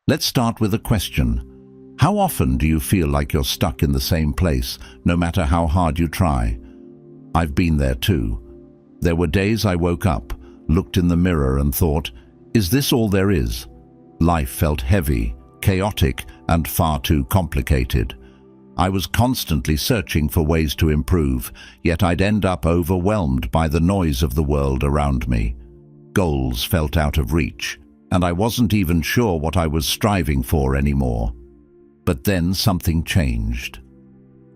Let's start with a question. How often do you feel like you're stuck in the same place, no matter how hard you try? I've been there too. There were days I woke up, looked in the mirror and thought, is this all there is? Life felt heavy, chaotic, and far too complicated. I was constantly searching for ways to improve, yet I'd end up overwhelmed by the noise of the world around me. Goals felt out of reach, and I wasn't even sure what I was striving for anymore. But then something changed.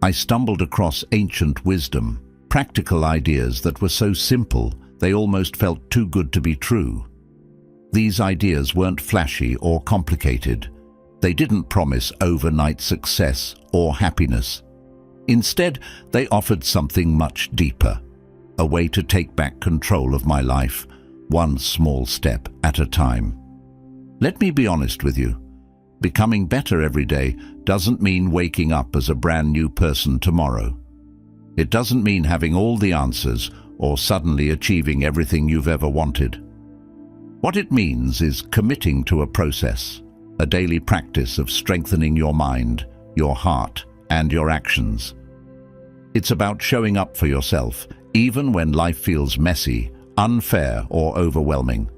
I stumbled across ancient wisdom, practical ideas that were so simple they almost felt too good to be true. These ideas weren't flashy or complicated. They didn't promise overnight success or happiness. Instead, they offered something much deeper, a way to take back control of my life, one small step at a time. Let me be honest with you. Becoming better every day doesn't mean waking up as a brand new person tomorrow. It doesn't mean having all the answers or suddenly achieving everything you've ever wanted. What it means is committing to a process, a daily practice of strengthening your mind, your heart, and your actions. It's about showing up for yourself, even when life feels messy, unfair, or overwhelming.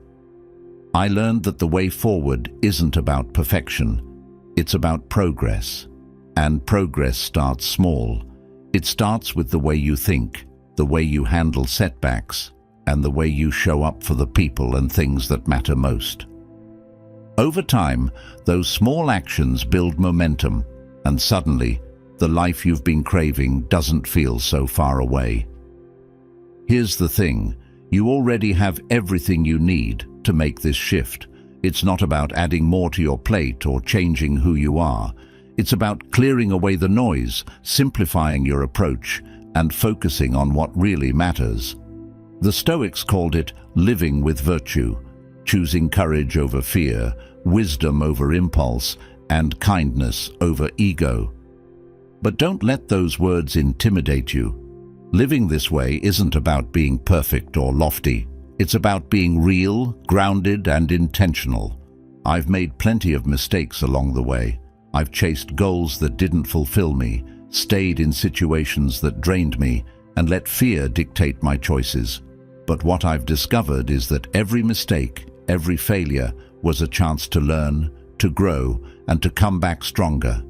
I learned that the way forward isn't about perfection, it's about progress. And progress starts small. It starts with the way you think, the way you handle setbacks, and the way you show up for the people and things that matter most. Over time, those small actions build momentum, and suddenly, the life you've been craving doesn't feel so far away. Here's the thing, you already have everything you need to make this shift. It's not about adding more to your plate or changing who you are. It's about clearing away the noise, simplifying your approach, and focusing on what really matters. The Stoics called it living with virtue, choosing courage over fear, wisdom over impulse, and kindness over ego. But don't let those words intimidate you. Living this way isn't about being perfect or lofty. It's about being real, grounded, and intentional. I've made plenty of mistakes along the way. I've chased goals that didn't fulfill me, stayed in situations that drained me, and let fear dictate my choices. But what I've discovered is that every mistake, every failure, was a chance to learn, to grow, and to come back stronger.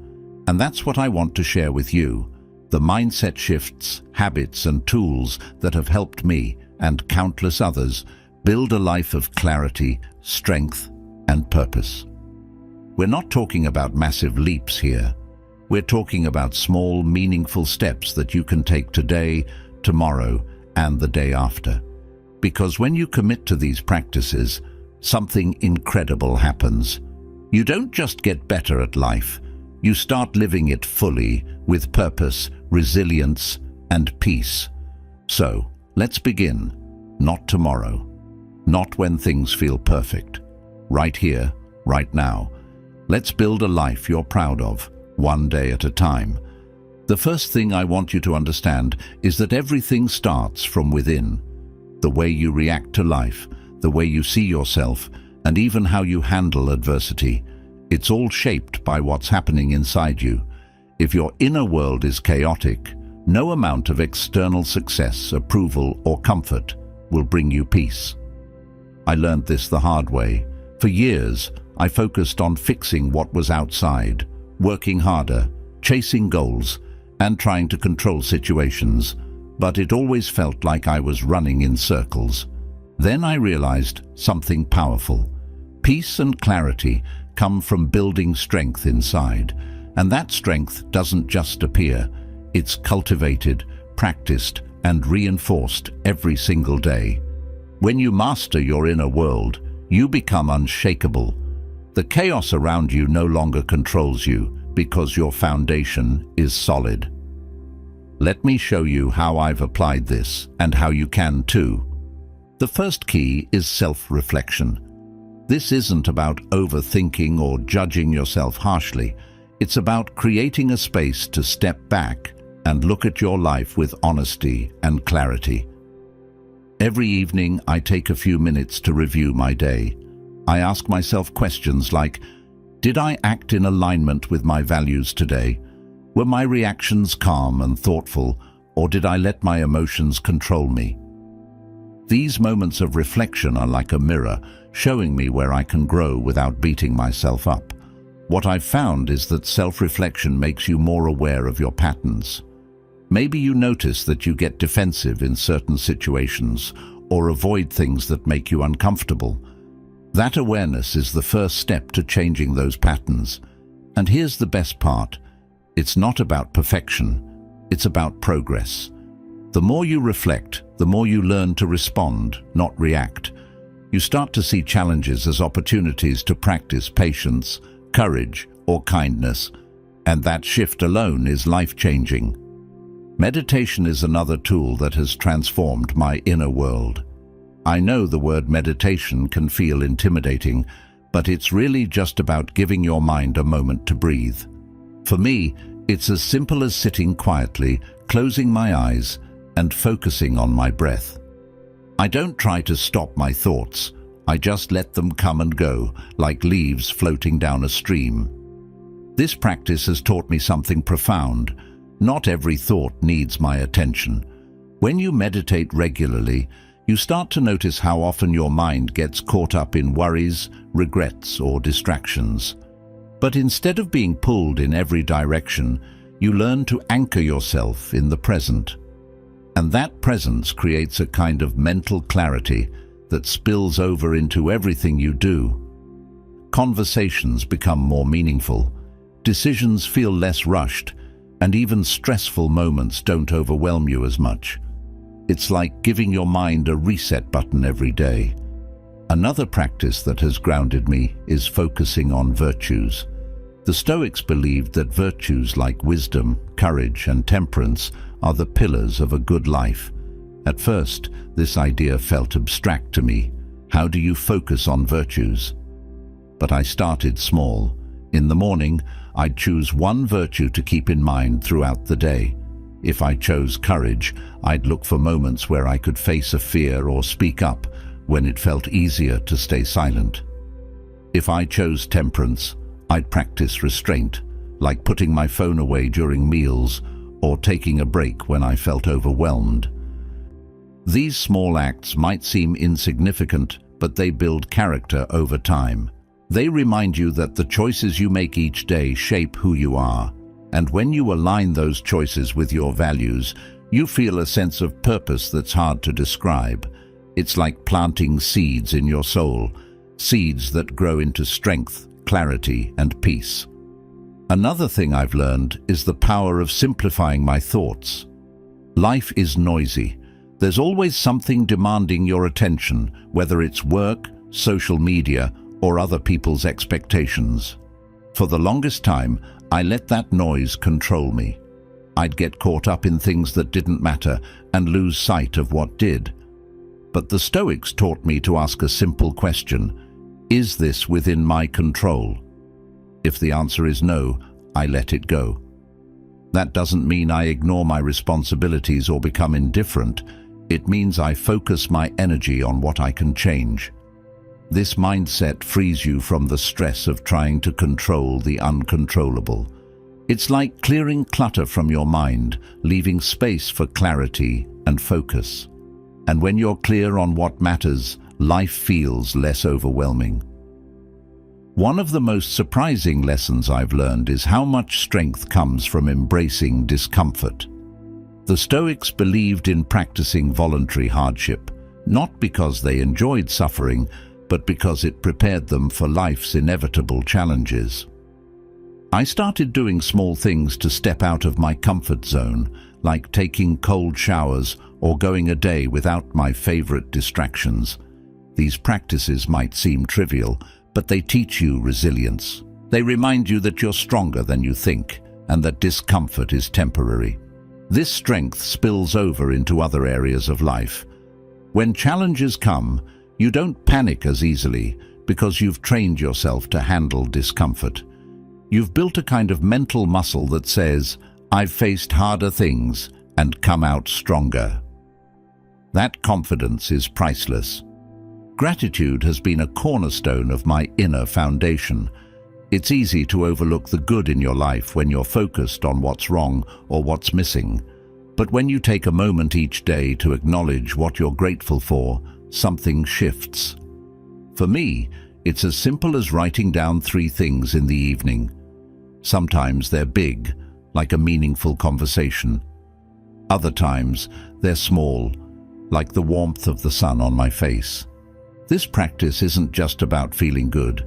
And that's what I want to share with you. The mindset shifts, habits, and tools that have helped me and countless others build a life of clarity, strength, and purpose. We're not talking about massive leaps here. We're talking about small, meaningful steps that you can take today, tomorrow, and the day after. Because when you commit to these practices, something incredible happens. You don't just get better at life, you start living it fully, with purpose, resilience, and peace. So, let's begin. Not tomorrow. Not when things feel perfect. Right here, right now. Let's build a life you're proud of, one day at a time. The first thing I want you to understand is that everything starts from within. The way you react to life, the way you see yourself, and even how you handle adversity. It's all shaped by what's happening inside you. If your inner world is chaotic, no amount of external success, approval, or comfort will bring you peace. I learned this the hard way. For years, I focused on fixing what was outside, working harder, chasing goals, and trying to control situations, but it always felt like I was running in circles. Then I realized something powerful. Peace and clarity come from building strength inside, and that strength doesn't just appear. It's cultivated, practiced, and reinforced every single day. When you master your inner world, you become unshakable. The chaos around you no longer controls you because your foundation is solid. Let me show you how I've applied this and how you can too. The first key is self-reflection. This isn't about overthinking or judging yourself harshly. It's about creating a space to step back and look at your life with honesty and clarity. Every evening, I take a few minutes to review my day. I ask myself questions like, Did I act in alignment with my values today? Were my reactions calm and thoughtful, or did I let my emotions control me? These moments of reflection are like a mirror, showing me where I can grow without beating myself up. What I've found is that self-reflection makes you more aware of your patterns. Maybe you notice that you get defensive in certain situations or avoid things that make you uncomfortable. That awareness is the first step to changing those patterns. And here's the best part. It's not about perfection. It's about progress. The more you reflect, the more you learn to respond, not react. You start to see challenges as opportunities to practice patience, courage, or kindness, and that shift alone is life-changing. Meditation is another tool that has transformed my inner world. I know the word meditation can feel intimidating, but it's really just about giving your mind a moment to breathe. For me, it's as simple as sitting quietly, closing my eyes, and focusing on my breath. I don't try to stop my thoughts. I just let them come and go, like leaves floating down a stream. This practice has taught me something profound. Not every thought needs my attention. When you meditate regularly, you start to notice how often your mind gets caught up in worries, regrets, or distractions. But instead of being pulled in every direction, you learn to anchor yourself in the present. And that presence creates a kind of mental clarity that spills over into everything you do. Conversations become more meaningful, decisions feel less rushed, and even stressful moments don't overwhelm you as much. It's like giving your mind a reset button every day. Another practice that has grounded me is focusing on virtues. The Stoics believed that virtues like wisdom, courage, and temperance are the pillars of a good life. At first, this idea felt abstract to me. How do you focus on virtues? But I started small. In the morning, I'd choose one virtue to keep in mind throughout the day. If I chose courage, I'd look for moments where I could face a fear or speak up when it felt easier to stay silent. If I chose temperance, I'd practice restraint, like putting my phone away during meals or taking a break when I felt overwhelmed. These small acts might seem insignificant, but they build character over time. They remind you that the choices you make each day shape who you are. And when you align those choices with your values, you feel a sense of purpose that's hard to describe. It's like planting seeds in your soul, seeds that grow into strength, clarity, and peace. Another thing I've learned is the power of simplifying my thoughts. Life is noisy. There's always something demanding your attention, whether it's work, social media, or other people's expectations. For the longest time, I let that noise control me. I'd get caught up in things that didn't matter and lose sight of what did. But the Stoics taught me to ask a simple question: is this within my control? If the answer is no, I let it go. That doesn't mean I ignore my responsibilities or become indifferent. It means I focus my energy on what I can change. This mindset frees you from the stress of trying to control the uncontrollable. It's like clearing clutter from your mind, leaving space for clarity and focus. And when you're clear on what matters, life feels less overwhelming. One of the most surprising lessons I've learned is how much strength comes from embracing discomfort. The Stoics believed in practicing voluntary hardship, not because they enjoyed suffering, but because it prepared them for life's inevitable challenges. I started doing small things to step out of my comfort zone, like taking cold showers or going a day without my favorite distractions. These practices might seem trivial, but they teach you resilience. They remind you that you're stronger than you think, and that discomfort is temporary. This strength spills over into other areas of life. When challenges come, you don't panic as easily because you've trained yourself to handle discomfort. You've built a kind of mental muscle that says, "I've faced harder things and come out stronger." That confidence is priceless. Gratitude has been a cornerstone of my inner foundation. It's easy to overlook the good in your life when you're focused on what's wrong or what's missing. But when you take a moment each day to acknowledge what you're grateful for, something shifts. For me, it's as simple as writing down 3 things in the evening. Sometimes they're big, like a meaningful conversation. Other times, they're small, like the warmth of the sun on my face. This practice isn't just about feeling good.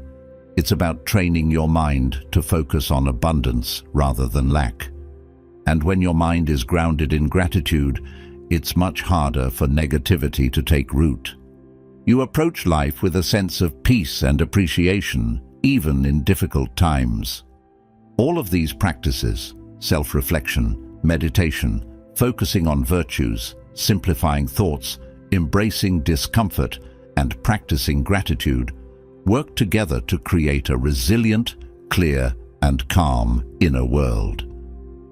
It's about training your mind to focus on abundance rather than lack. And when your mind is grounded in gratitude, it's much harder for negativity to take root. You approach life with a sense of peace and appreciation, even in difficult times. All of these practices, self-reflection, meditation, focusing on virtues, simplifying thoughts, embracing discomfort, and practicing gratitude, work together to create a resilient, clear, and calm inner world.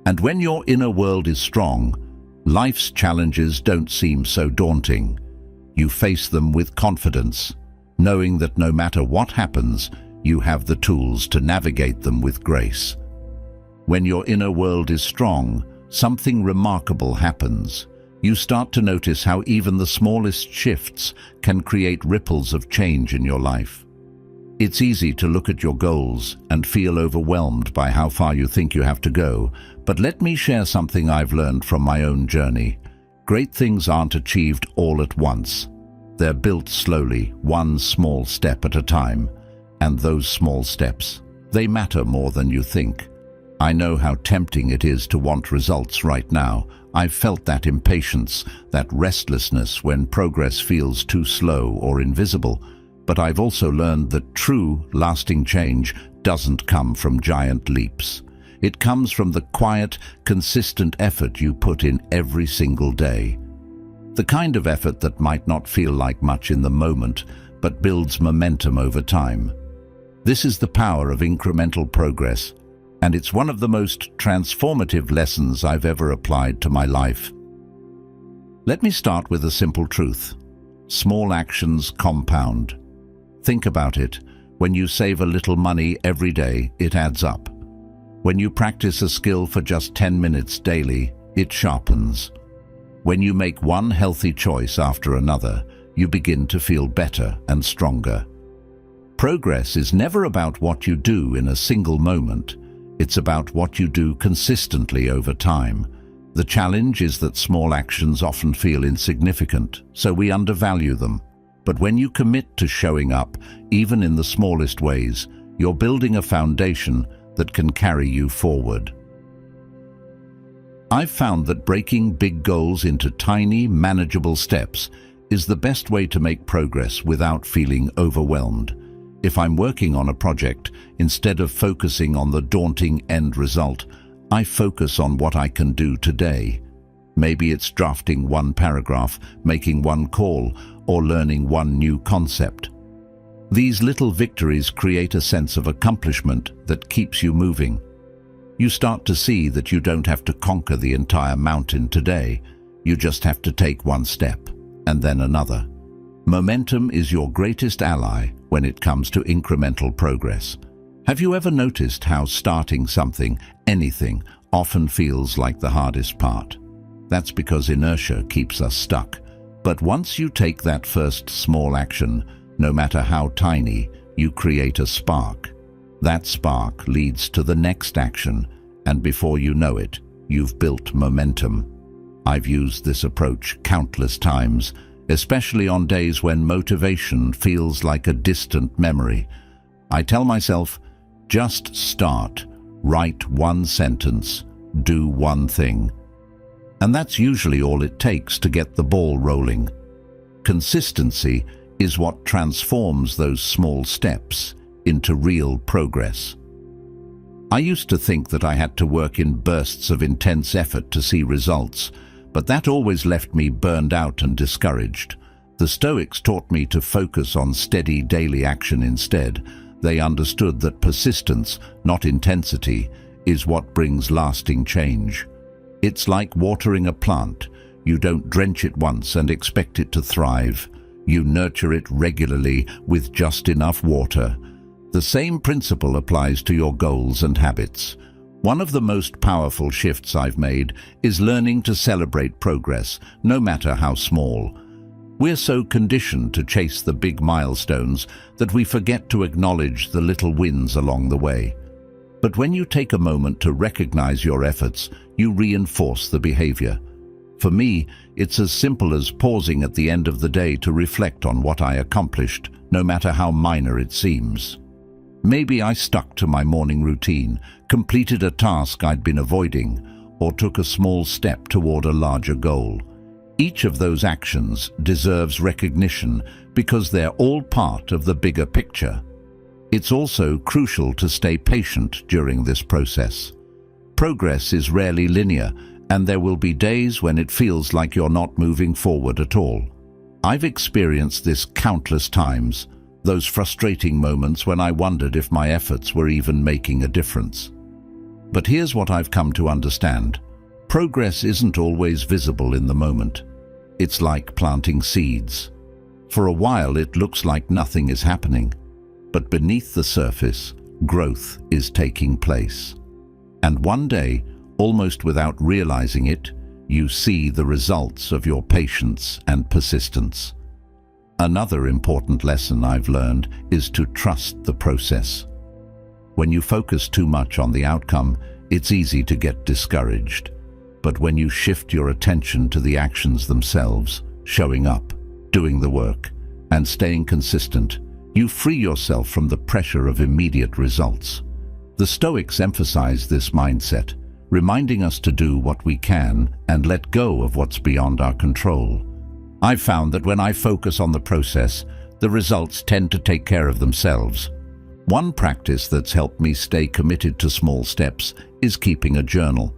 And when your inner world is strong, life's challenges don't seem so daunting. You face them with confidence, knowing that no matter what happens, you have the tools to navigate them with grace. When your inner world is strong, something remarkable happens. You start to notice how even the smallest shifts can create ripples of change in your life. It's easy to look at your goals and feel overwhelmed by how far you think you have to go, but let me share something I've learned from my own journey. Great things aren't achieved all at once. They're built slowly, one small step at a time. And those small steps, they matter more than you think. I know how tempting it is to want results right now. I've felt that impatience, that restlessness when progress feels too slow or invisible. But I've also learned that true, lasting change doesn't come from giant leaps. It comes from the quiet, consistent effort you put in every single day. The kind of effort that might not feel like much in the moment, but builds momentum over time. This is the power of incremental progress, and it's one of the most transformative lessons I've ever applied to my life. Let me start with a simple truth. Small actions compound. Think about it. When you save a little money every day, it adds up. When you practice a skill for just 10 minutes daily, it sharpens. When you make one healthy choice after another, you begin to feel better and stronger. Progress is never about what you do in a single moment. It's about what you do consistently over time. The challenge is that small actions often feel insignificant, so we undervalue them. But when you commit to showing up, even in the smallest ways, you're building a foundation that can carry you forward. I've found that breaking big goals into tiny, manageable steps is the best way to make progress without feeling overwhelmed. If I'm working on a project, instead of focusing on the daunting end result, I focus on what I can do today. Maybe it's drafting one paragraph, making one call, or learning one new concept. These little victories create a sense of accomplishment that keeps you moving. You start to see that you don't have to conquer the entire mountain today. You just have to take one step, and then another. Momentum is your greatest ally when it comes to incremental progress. Have you ever noticed how starting something, anything, often feels like the hardest part? That's because inertia keeps us stuck. But once you take that first small action, no matter how tiny, you create a spark. That spark leads to the next action, and before you know it, you've built momentum. I've used this approach countless times, especially on days when motivation feels like a distant memory. I tell myself, just start, write one sentence, do one thing. And that's usually all it takes to get the ball rolling. Consistency is what transforms those small steps into real progress. I used to think that I had to work in bursts of intense effort to see results, but that always left me burned out and discouraged. The Stoics taught me to focus on steady daily action instead. They understood that persistence, not intensity, is what brings lasting change. It's like watering a plant. You don't drench it once and expect it to thrive. You nurture it regularly with just enough water. The same principle applies to your goals and habits. One of the most powerful shifts I've made is learning to celebrate progress, no matter how small. We're so conditioned to chase the big milestones that we forget to acknowledge the little wins along the way. But when you take a moment to recognize your efforts, you reinforce the behavior. For me, it's as simple as pausing at the end of the day to reflect on what I accomplished, no matter how minor it seems. Maybe I stuck to my morning routine, completed a task I'd been avoiding, or took a small step toward a larger goal. Each of those actions deserves recognition because they're all part of the bigger picture. It's also crucial to stay patient during this process. Progress is rarely linear, and there will be days when it feels like you're not moving forward at all. I've experienced this countless times, those frustrating moments when I wondered if my efforts were even making a difference. But here's what I've come to understand. Progress isn't always visible in the moment. It's like planting seeds. For a while it looks like nothing is happening, but beneath the surface, growth is taking place. And one day, almost without realizing it, you see the results of your patience and persistence. Another important lesson I've learned is to trust the process. When you focus too much on the outcome, it's easy to get discouraged. But when you shift your attention to the actions themselves, showing up, doing the work, and staying consistent, you free yourself from the pressure of immediate results. The Stoics emphasize this mindset, reminding us to do what we can and let go of what's beyond our control. I've found that when I focus on the process, the results tend to take care of themselves. One practice that's helped me stay committed to small steps is keeping a journal.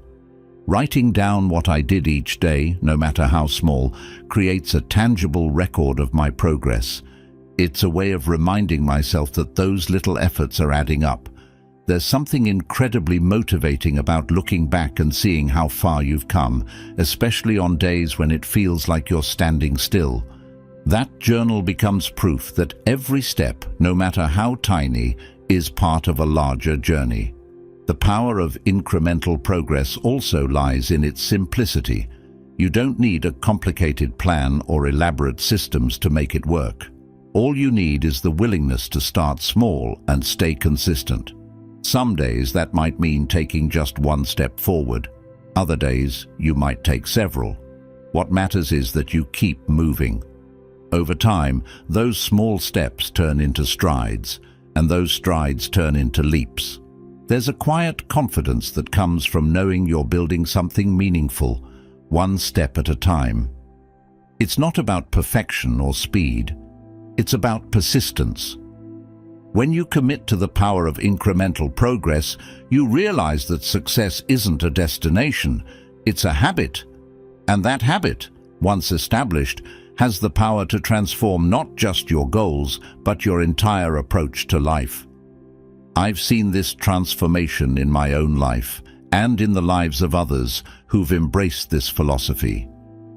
Writing down what I did each day, no matter how small, creates a tangible record of my progress. It's a way of reminding myself that those little efforts are adding up. There's something incredibly motivating about looking back and seeing how far you've come, especially on days when it feels like you're standing still. That journal becomes proof that every step, no matter how tiny, is part of a larger journey. The power of incremental progress also lies in its simplicity. You don't need a complicated plan or elaborate systems to make it work. All you need is the willingness to start small and stay consistent. Some days that might mean taking just one step forward. Other days you might take several. What matters is that you keep moving. Over time, those small steps turn into strides, and those strides turn into leaps. There's a quiet confidence that comes from knowing you're building something meaningful, one step at a time. It's not about perfection or speed. It's about persistence. When you commit to the power of incremental progress, you realize that success isn't a destination, it's a habit. And that habit, once established, has the power to transform not just your goals, but your entire approach to life. I've seen this transformation in my own life and in the lives of others who've embraced this philosophy.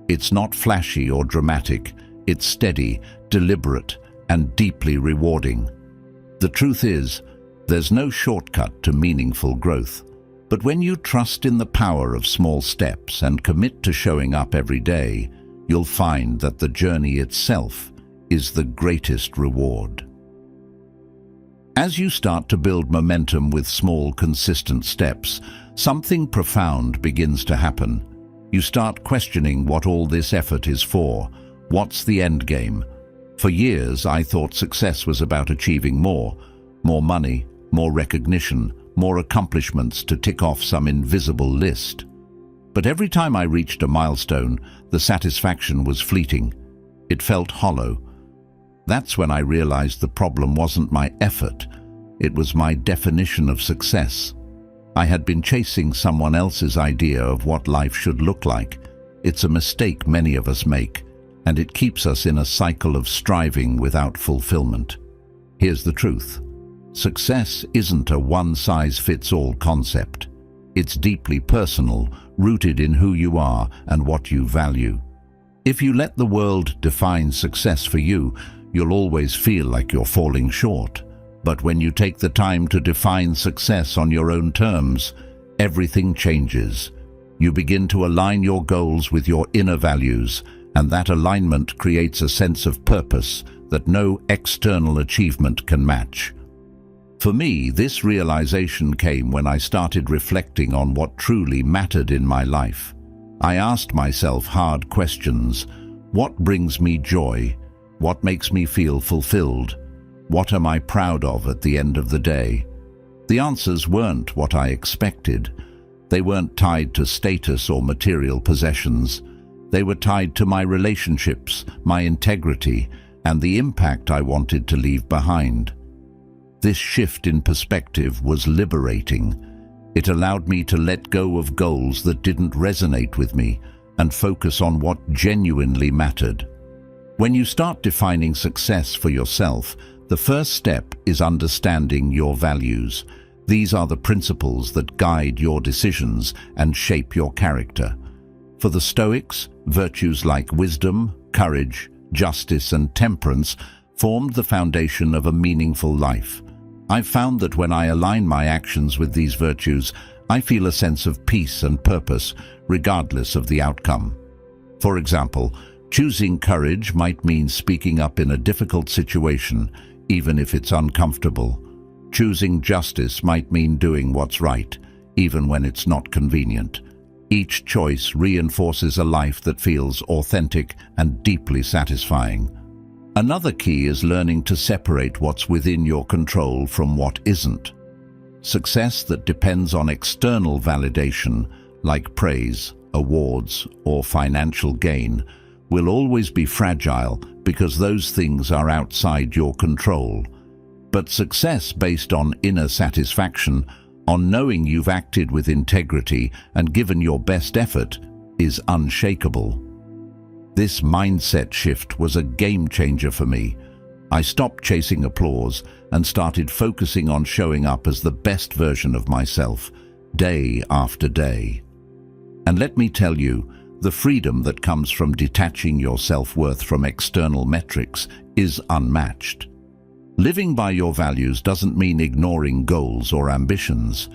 It's not flashy or dramatic, it's steady, deliberate, and deeply rewarding. The truth is, there's no shortcut to meaningful growth. But when you trust in the power of small steps and commit to showing up every day, you'll find that the journey itself is the greatest reward. As you start to build momentum with small, consistent steps, something profound begins to happen. You start questioning what all this effort is for. What's the end game? For years, I thought success was about achieving more money, more recognition, more accomplishments to tick off some invisible list. But every time I reached a milestone, the satisfaction was fleeting. It felt hollow. That's when I realized the problem wasn't my effort, it was my definition of success. I had been chasing someone else's idea of what life should look like. It's a mistake many of us make, and it keeps us in a cycle of striving without fulfillment. Here's the truth. Success isn't a one-size-fits-all concept. It's deeply personal, rooted in who you are and what you value. If you let the world define success for you, you'll always feel like you're falling short. But when you take the time to define success on your own terms, everything changes. You begin to align your goals with your inner values, and that alignment creates a sense of purpose that no external achievement can match. For me, this realization came when I started reflecting on what truly mattered in my life. I asked myself hard questions. What brings me joy? What makes me feel fulfilled? What am I proud of at the end of the day? The answers weren't what I expected. They weren't tied to status or material possessions. They were tied to my relationships, my integrity, and the impact I wanted to leave behind. This shift in perspective was liberating. It allowed me to let go of goals that didn't resonate with me and focus on what genuinely mattered. When you start defining success for yourself, the first step is understanding your values. These are the principles that guide your decisions and shape your character. For the Stoics, virtues like wisdom, courage, justice, and temperance formed the foundation of a meaningful life. I've found that when I align my actions with these virtues, I feel a sense of peace and purpose, regardless of the outcome. For example, choosing courage might mean speaking up in a difficult situation, even if it's uncomfortable. Choosing justice might mean doing what's right, even when it's not convenient. Each choice reinforces a life that feels authentic and deeply satisfying. Another key is learning to separate what's within your control from what isn't. Success that depends on external validation, like praise, awards, or financial gain, will always be fragile because those things are outside your control. But success based on inner satisfaction, on knowing you've acted with integrity and given your best effort, is unshakable. This mindset shift was a game changer for me. I stopped chasing applause and started focusing on showing up as the best version of myself, day after day. And let me tell you, the freedom that comes from detaching your self-worth from external metrics is unmatched. Living by your values doesn't mean ignoring goals or ambitions.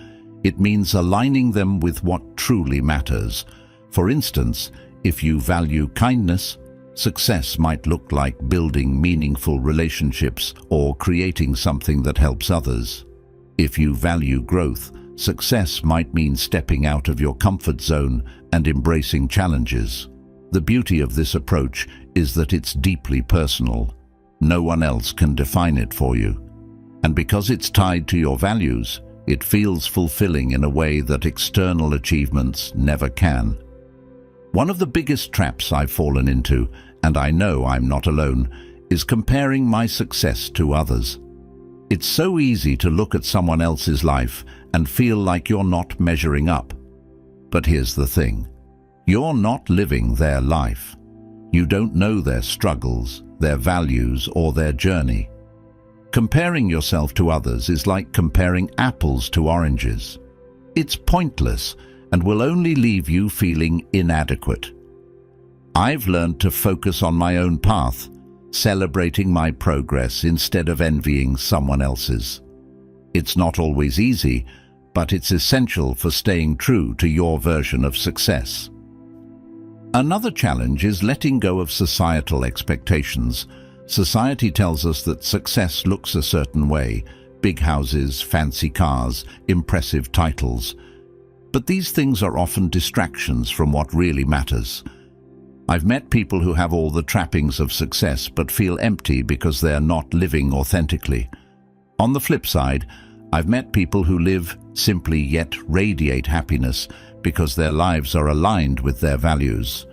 It means aligning them with what truly matters. For instance, if you value kindness, success might look like building meaningful relationships or creating something that helps others. If you value growth, success might mean stepping out of your comfort zone and embracing challenges. The beauty of this approach is that it's deeply personal. No one else can define it for you. And because it's tied to your values, it feels fulfilling in a way that external achievements never can. One of the biggest traps I've fallen into, and I know I'm not alone, is comparing my success to others. It's so easy to look at someone else's life and feel like you're not measuring up. But here's the thing. You're not living their life. You don't know their struggles, their values, or their journey. Comparing yourself to others is like comparing apples to oranges. It's pointless and will only leave you feeling inadequate. I've learned to focus on my own path, celebrating my progress instead of envying someone else's. It's not always easy, but it's essential for staying true to your version of success. Another challenge is letting go of societal expectations. Society tells us that success looks a certain way: big houses, fancy cars, impressive titles. But these things are often distractions from what really matters. I've met people who have all the trappings of success but feel empty because they're not living authentically. On the flip side, I've met people who live simply yet radiate happiness because their lives are aligned with their values.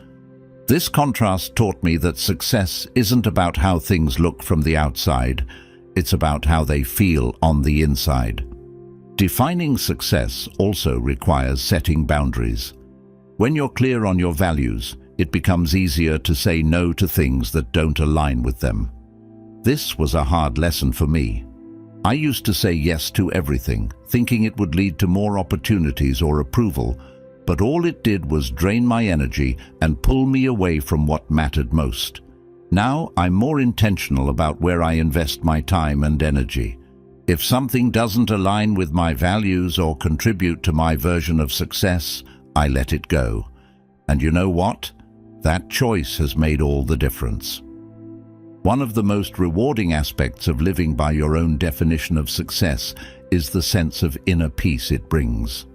This contrast taught me that success isn't about how things look from the outside, it's about how they feel on the inside. Defining success also requires setting boundaries. When you're clear on your values, it becomes easier to say no to things that don't align with them. This was a hard lesson for me. I used to say yes to everything, thinking it would lead to more opportunities or approval, but all it did was drain my energy and pull me away from what mattered most. Now I'm more intentional about where I invest my time and energy. If something doesn't align with my values or contribute to my version of success, I let it go. And you know what? That choice has made all the difference. One of the most rewarding aspects of living by your own definition of success is the sense of inner peace it brings.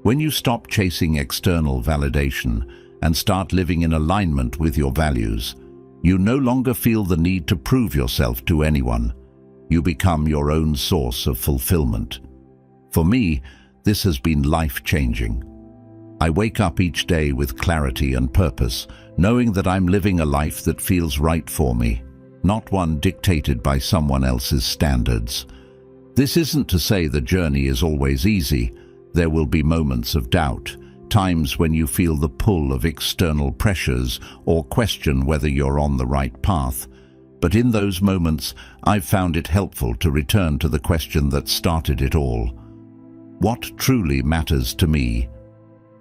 When you stop chasing external validation and start living in alignment with your values, you no longer feel the need to prove yourself to anyone. You become your own source of fulfillment. For me, this has been life-changing. I wake up each day with clarity and purpose, knowing that I'm living a life that feels right for me, not one dictated by someone else's standards. This isn't to say the journey is always easy. There will be moments of doubt, times when you feel the pull of external pressures or question whether you're on the right path. But in those moments, I've found it helpful to return to the question that started it all. What truly matters to me?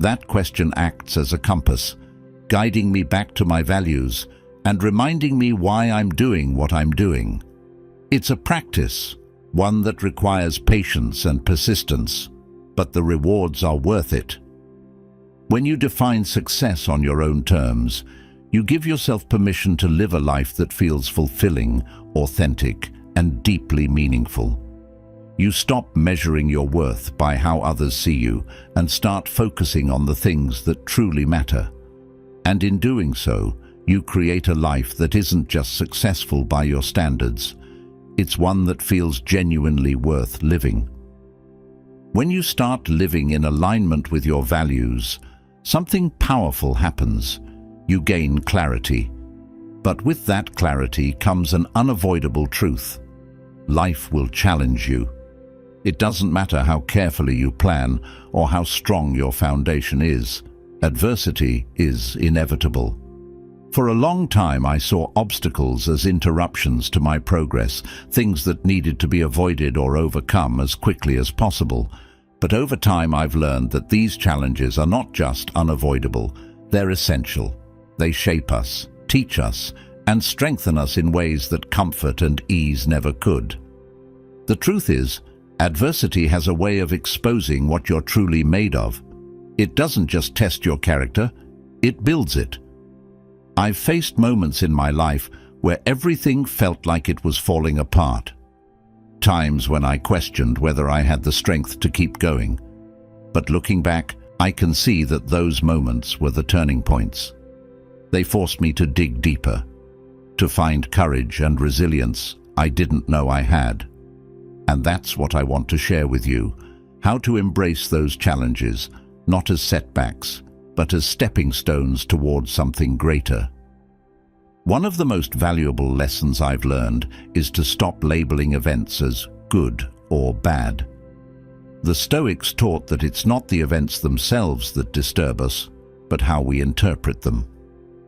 That question acts as a compass, guiding me back to my values and reminding me why I'm doing what I'm doing. It's a practice, one that requires patience and persistence, but the rewards are worth it. When you define success on your own terms, you give yourself permission to live a life that feels fulfilling, authentic, and deeply meaningful. You stop measuring your worth by how others see you and start focusing on the things that truly matter. And in doing so, you create a life that isn't just successful by your standards. It's one that feels genuinely worth living. When you start living in alignment with your values, something powerful happens. You gain clarity. But with that clarity comes an unavoidable truth. Life will challenge you. It doesn't matter how carefully you plan or how strong your foundation is. Adversity is inevitable. For a long time, I saw obstacles as interruptions to my progress, things that needed to be avoided or overcome as quickly as possible. But over time, I've learned that these challenges are not just unavoidable, they're essential. They shape us, teach us, and strengthen us in ways that comfort and ease never could. The truth is, adversity has a way of exposing what you're truly made of. It doesn't just test your character, it builds it. I've faced moments in my life where everything felt like it was falling apart. Times when I questioned whether I had the strength to keep going. But looking back, I can see that those moments were the turning points. They forced me to dig deeper, to find courage and resilience I didn't know I had. And that's what I want to share with you, how to embrace those challenges, not as setbacks, but as stepping stones towards something greater. One of the most valuable lessons I've learned is to stop labeling events as good or bad. The Stoics taught that it's not the events themselves that disturb us, but how we interpret them.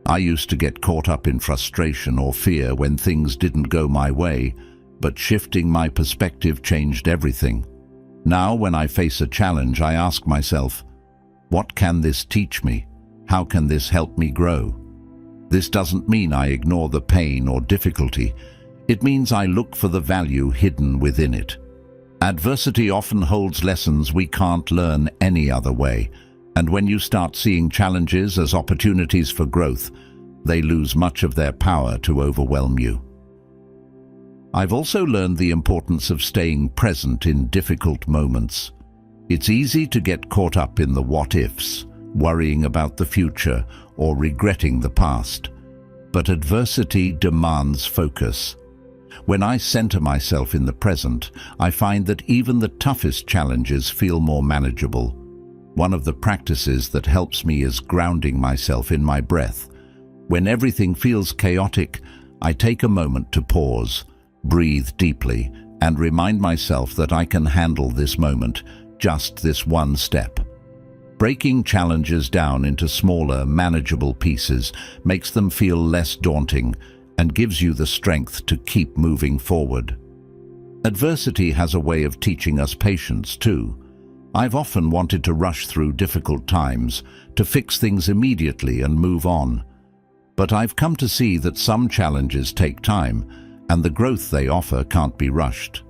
I used to get caught up in frustration or fear when things didn't go my way, but shifting my perspective changed everything. Now, when I face a challenge, I ask myself, what can this teach me? How can this help me grow? This doesn't mean I ignore the pain or difficulty. It means I look for the value hidden within it. Adversity often holds lessons we can't learn any other way, and when you start seeing challenges as opportunities for growth, they lose much of their power to overwhelm you. I've also learned the importance of staying present in difficult moments. It's easy to get caught up in the what-ifs, worrying about the future or regretting the past. But adversity demands focus. When I center myself in the present, I find that even the toughest challenges feel more manageable. One of the practices that helps me is grounding myself in my breath. When everything feels chaotic, I take a moment to pause, breathe deeply, and remind myself that I can handle this moment, just this one step. Breaking challenges down into smaller, manageable pieces makes them feel less daunting and gives you the strength to keep moving forward. Adversity has a way of teaching us patience too. I've often wanted to rush through difficult times, to fix things immediately and move on. But I've come to see that some challenges take time, and the growth they offer can't be rushed.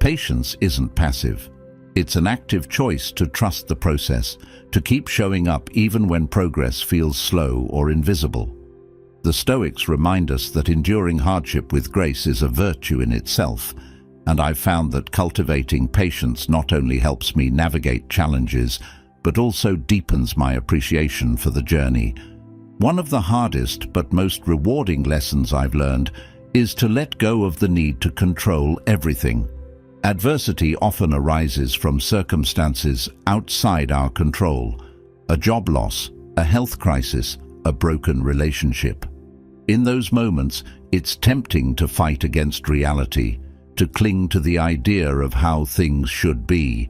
Patience isn't passive. It's an active choice to trust the process, to keep showing up even when progress feels slow or invisible. The Stoics remind us that enduring hardship with grace is a virtue in itself, and I've found that cultivating patience not only helps me navigate challenges, but also deepens my appreciation for the journey. One of the hardest but most rewarding lessons I've learned is to let go of the need to control everything. Adversity often arises from circumstances outside our control: a job loss, a health crisis, a broken relationship. In those moments, it's tempting to fight against reality, to cling to the idea of how things should be.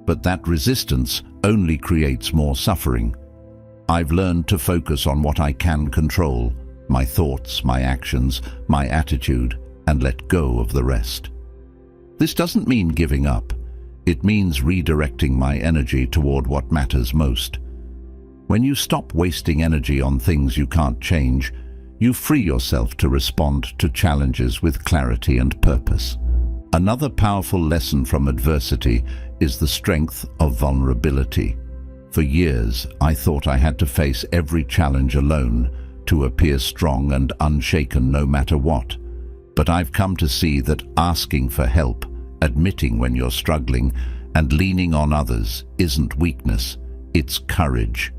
But that resistance only creates more suffering. I've learned to focus on what I can control: my thoughts, my actions, my attitude, and let go of the rest. This doesn't mean giving up. It means redirecting my energy toward what matters most. When you stop wasting energy on things you can't change, you free yourself to respond to challenges with clarity and purpose. Another powerful lesson from adversity is the strength of vulnerability. For years, I thought I had to face every challenge alone to appear strong and unshaken no matter what. But I've come to see that asking for help, admitting when you're struggling, and leaning on others isn't weakness, it's courage.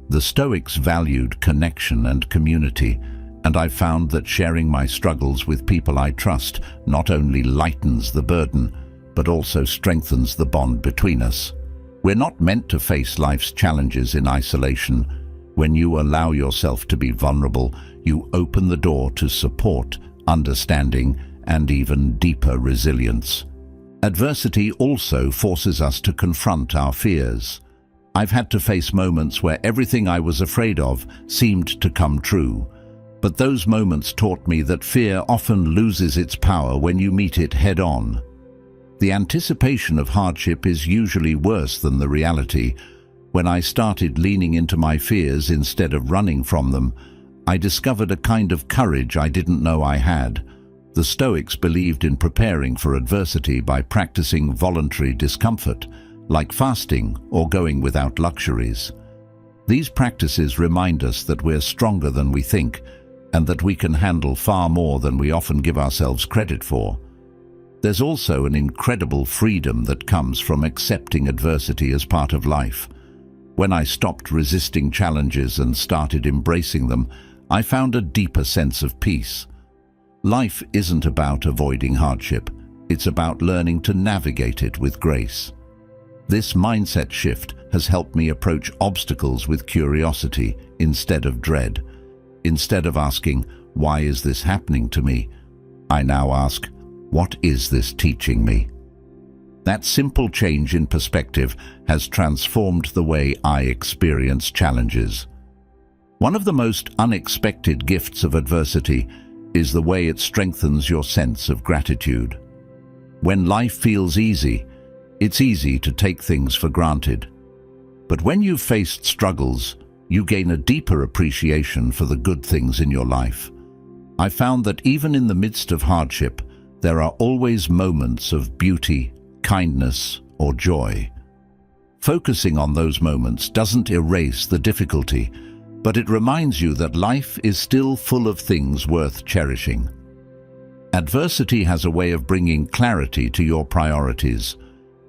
The Stoics valued connection and community, and I've found that sharing my struggles with people I trust not only lightens the burden, but also strengthens the bond between us. We're not meant to face life's challenges in isolation. When you allow yourself to be vulnerable, you open the door to support, understanding, and even deeper resilience. Adversity also forces us to confront our fears. I've had to face moments where everything I was afraid of seemed to come true. But those moments taught me that fear often loses its power when you meet it head-on. The anticipation of hardship is usually worse than the reality. When I started leaning into my fears instead of running from them, I discovered a kind of courage I didn't know I had. The Stoics believed in preparing for adversity by practicing voluntary discomfort, like fasting or going without luxuries. These practices remind us that we're stronger than we think, and that we can handle far more than we often give ourselves credit for. There's also an incredible freedom that comes from accepting adversity as part of life. When I stopped resisting challenges and started embracing them, I found a deeper sense of peace. Life isn't about avoiding hardship, it's about learning to navigate it with grace. This mindset shift has helped me approach obstacles with curiosity instead of dread. Instead of asking, "Why is this happening to me?" I now ask, "What is this teaching me?" That simple change in perspective has transformed the way I experience challenges. One of the most unexpected gifts of adversity is the way it strengthens your sense of gratitude. When life feels easy, it's easy to take things for granted. But when you've faced struggles, you gain a deeper appreciation for the good things in your life. I found that even in the midst of hardship, there are always moments of beauty, kindness, or joy. Focusing on those moments doesn't erase the difficulty, but it reminds you that life is still full of things worth cherishing. Adversity has a way of bringing clarity to your priorities.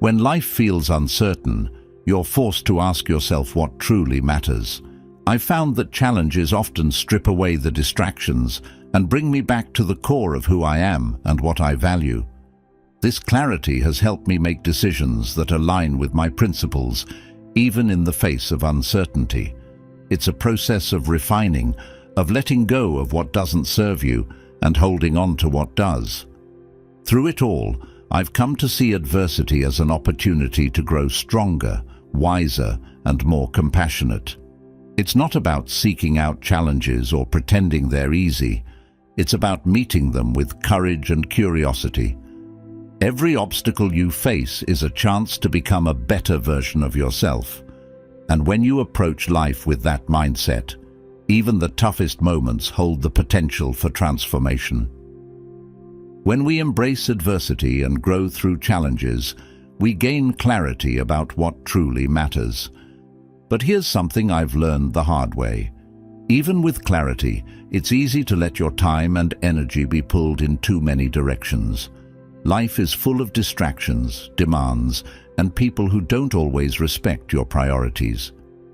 When life feels uncertain, you're forced to ask yourself what truly matters. I've found that challenges often strip away the distractions and bring me back to the core of who I am and what I value. This clarity has helped me make decisions that align with my principles, even in the face of uncertainty. It's a process of refining, of letting go of what doesn't serve you and holding on to what does. Through it all, I've come to see adversity as an opportunity to grow stronger, wiser, and more compassionate. It's not about seeking out challenges or pretending they're easy. It's about meeting them with courage and curiosity. Every obstacle you face is a chance to become a better version of yourself. And when you approach life with that mindset, even the toughest moments hold the potential for transformation. When we embrace adversity and grow through challenges, we gain clarity about what truly matters. But here's something I've learned the hard way. Even with clarity, it's easy to let your time and energy be pulled in too many directions. Life is full of distractions, demands, and people who don't always respect your priorities.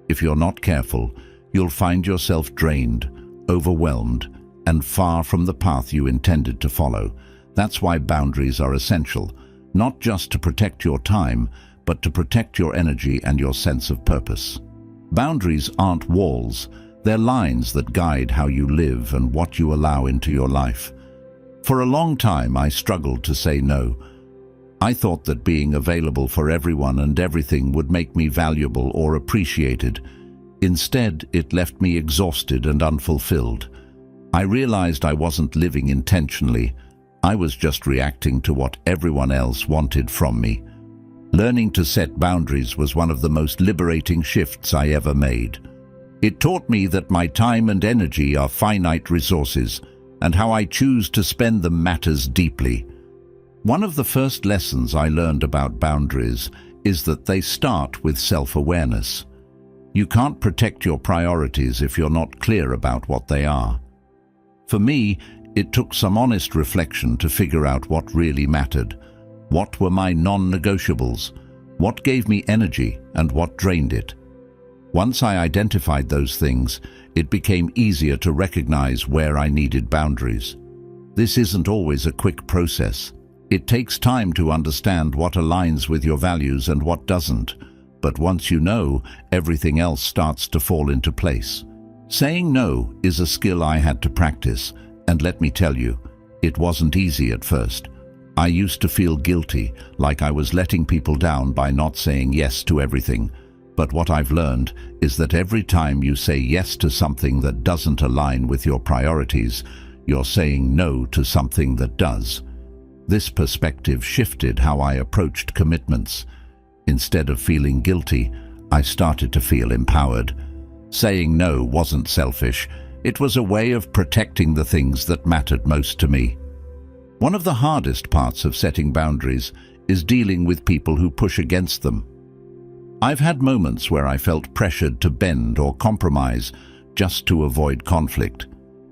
If you're not careful, you'll find yourself drained, overwhelmed, and far from the path you intended to follow. That's why boundaries are essential, not just to protect your time, but to protect your energy and your sense of purpose. Boundaries aren't walls, they're lines that guide how you live and what you allow into your life. For a long time, I struggled to say no. I thought that being available for everyone and everything would make me valuable or appreciated. Instead, it left me exhausted and unfulfilled. I realized I wasn't living intentionally. I was just reacting to what everyone else wanted from me. Learning to set boundaries was one of the most liberating shifts I ever made. It taught me that my time and energy are finite resources, and how I choose to spend them matters deeply. One of the first lessons I learned about boundaries is that they start with self-awareness. You can't protect your priorities if you're not clear about what they are. For me, it took some honest reflection to figure out what really mattered. What were my non-negotiables? What gave me energy and what drained it? Once I identified those things, it became easier to recognize where I needed boundaries. This isn't always a quick process. It takes time to understand what aligns with your values and what doesn't. But once you know, everything else starts to fall into place. Saying no is a skill I had to practice, and let me tell you, it wasn't easy at first. I used to feel guilty, like I was letting people down by not saying yes to everything. But what I've learned is that every time you say yes to something that doesn't align with your priorities, you're saying no to something that does. This perspective shifted how I approached commitments. Instead of feeling guilty, I started to feel empowered. Saying no wasn't selfish. It was a way of protecting the things that mattered most to me. One of the hardest parts of setting boundaries is dealing with people who push against them. I've had moments where I felt pressured to bend or compromise just to avoid conflict.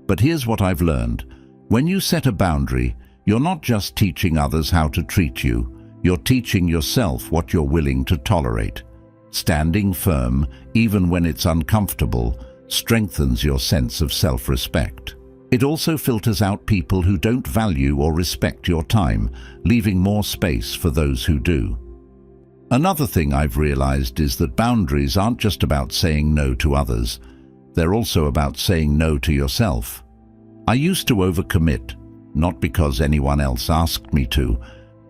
But here's what I've learned. When you set a boundary, you're not just teaching others how to treat you, you're teaching yourself what you're willing to tolerate. Standing firm, even when it's uncomfortable, strengthens your sense of self-respect. It also filters out people who don't value or respect your time, leaving more space for those who do. Another thing I've realized is that boundaries aren't just about saying no to others. They're also about saying no to yourself. I used to overcommit, not because anyone else asked me to,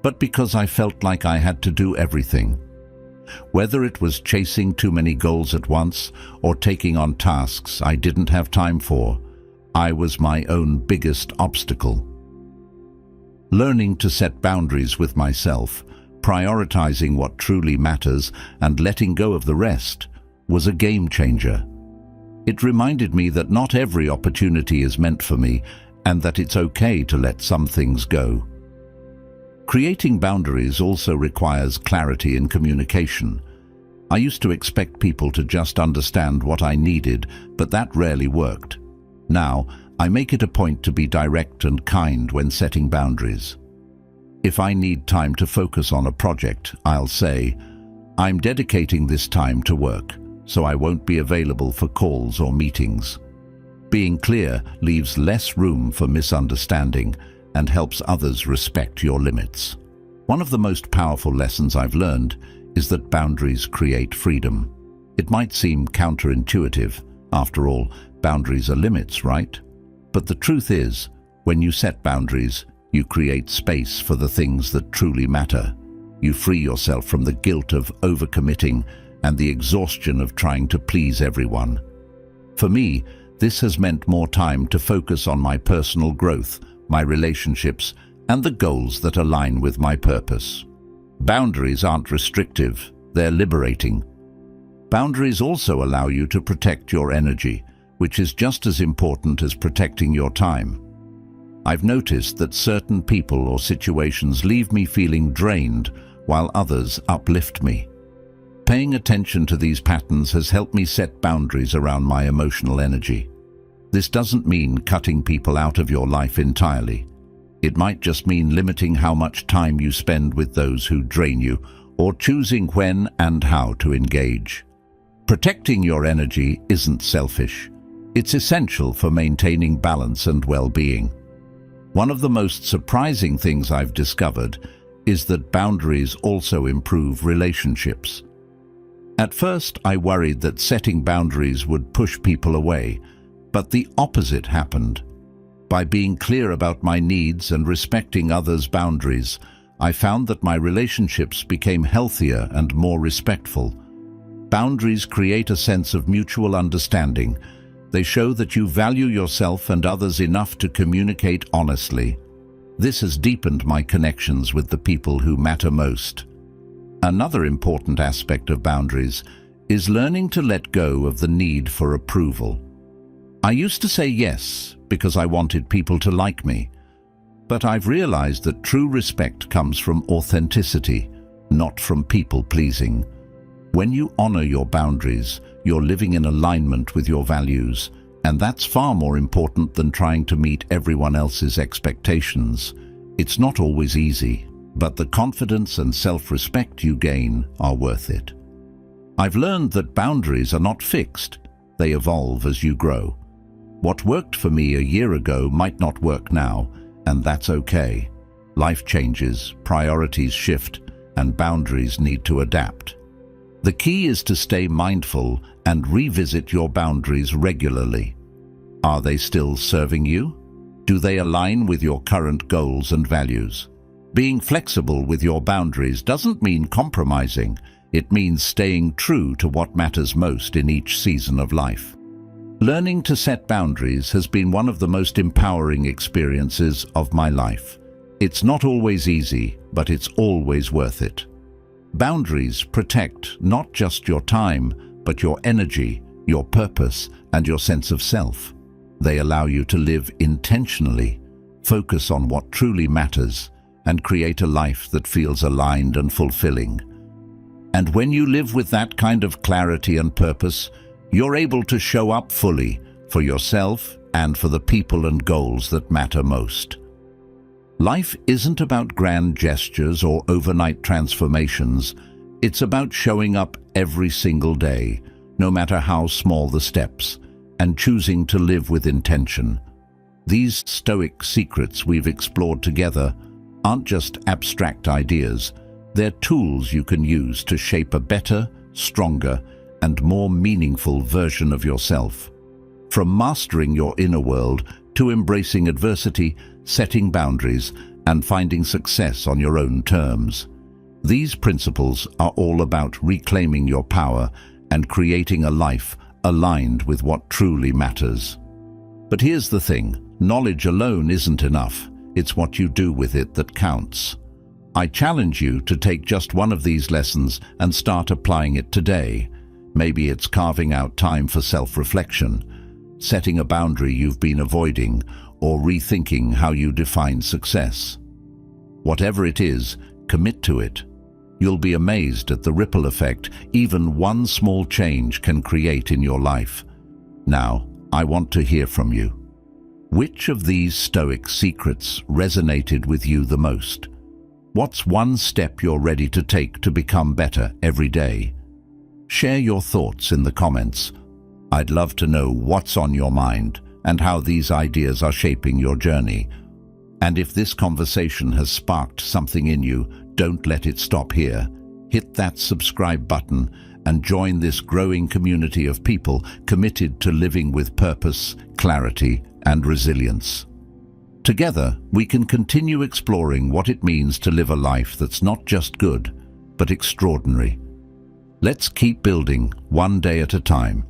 but because I felt like I had to do everything. Whether it was chasing too many goals at once or taking on tasks I didn't have time for, I was my own biggest obstacle. Learning to set boundaries with myself, prioritizing what truly matters and letting go of the rest, was a game changer. It reminded me that not every opportunity is meant for me and that it's okay to let some things go. Creating boundaries also requires clarity in communication. I used to expect people to just understand what I needed, but that rarely worked. Now, I make it a point to be direct and kind when setting boundaries. If I need time to focus on a project, I'll say, I'm dedicating this time to work, so I won't be available for calls or meetings. Being clear leaves less room for misunderstanding and helps others respect your limits. One of the most powerful lessons I've learned is that boundaries create freedom. It might seem counterintuitive. After all, boundaries are limits, right? But the truth is, when you set boundaries, you create space for the things that truly matter. You free yourself from the guilt of overcommitting and the exhaustion of trying to please everyone. For me, this has meant more time to focus on my personal growth, my relationships, and the goals that align with my purpose. Boundaries aren't restrictive, they're liberating. Boundaries also allow you to protect your energy, which is just as important as protecting your time. I've noticed that certain people or situations leave me feeling drained while others uplift me. Paying attention to these patterns has helped me set boundaries around my emotional energy. This doesn't mean cutting people out of your life entirely. It might just mean limiting how much time you spend with those who drain you, or choosing when and how to engage. Protecting your energy isn't selfish. It's essential for maintaining balance and well-being. One of the most surprising things I've discovered is that boundaries also improve relationships. At first, I worried that setting boundaries would push people away, but the opposite happened. By being clear about my needs and respecting others' boundaries, I found that my relationships became healthier and more respectful. Boundaries create a sense of mutual understanding. They show that you value yourself and others enough to communicate honestly. This has deepened my connections with the people who matter most. Another important aspect of boundaries is learning to let go of the need for approval. I used to say yes because I wanted people to like me, but I've realized that true respect comes from authenticity, not from people-pleasing. When you honor your boundaries, you're living in alignment with your values, and that's far more important than trying to meet everyone else's expectations. It's not always easy, but the confidence and self-respect you gain are worth it. I've learned that boundaries are not fixed. They evolve as you grow. What worked for me a year ago might not work now, and that's okay. Life changes, priorities shift, and boundaries need to adapt. The key is to stay mindful and revisit your boundaries regularly. Are they still serving you? Do they align with your current goals and values? Being flexible with your boundaries doesn't mean compromising. It means staying true to what matters most in each season of life. Learning to set boundaries has been one of the most empowering experiences of my life. It's not always easy, but it's always worth it. Boundaries protect not just your time, but your energy, your purpose, and your sense of self. They allow you to live intentionally, focus on what truly matters, and create a life that feels aligned and fulfilling. And when you live with that kind of clarity and purpose, you're able to show up fully for yourself and for the people and goals that matter most. Life isn't about grand gestures or overnight transformations. It's about showing up every single day, no matter how small the steps, and choosing to live with intention. These Stoic secrets we've explored together aren't just abstract ideas. They're tools you can use to shape a better, stronger, and more meaningful version of yourself. From mastering your inner world to embracing adversity, setting boundaries, and finding success on your own terms. These principles are all about reclaiming your power and creating a life aligned with what truly matters. But here's the thing, knowledge alone isn't enough. It's what you do with it that counts. I challenge you to take just one of these lessons and start applying it today. Maybe it's carving out time for self-reflection, setting a boundary you've been avoiding, or rethinking how you define success. Whatever it is, commit to it. You'll be amazed at the ripple effect even one small change can create in your life. Now, I want to hear from you. Which of these Stoic secrets resonated with you the most? What's one step you're ready to take to become better every day? Share your thoughts in the comments. I'd love to know what's on your mind and how these ideas are shaping your journey. And if this conversation has sparked something in you, don't let it stop here. Hit that subscribe button and join this growing community of people committed to living with purpose, clarity, and resilience. Together, we can continue exploring what it means to live a life that's not just good, but extraordinary. Let's keep building one day at a time.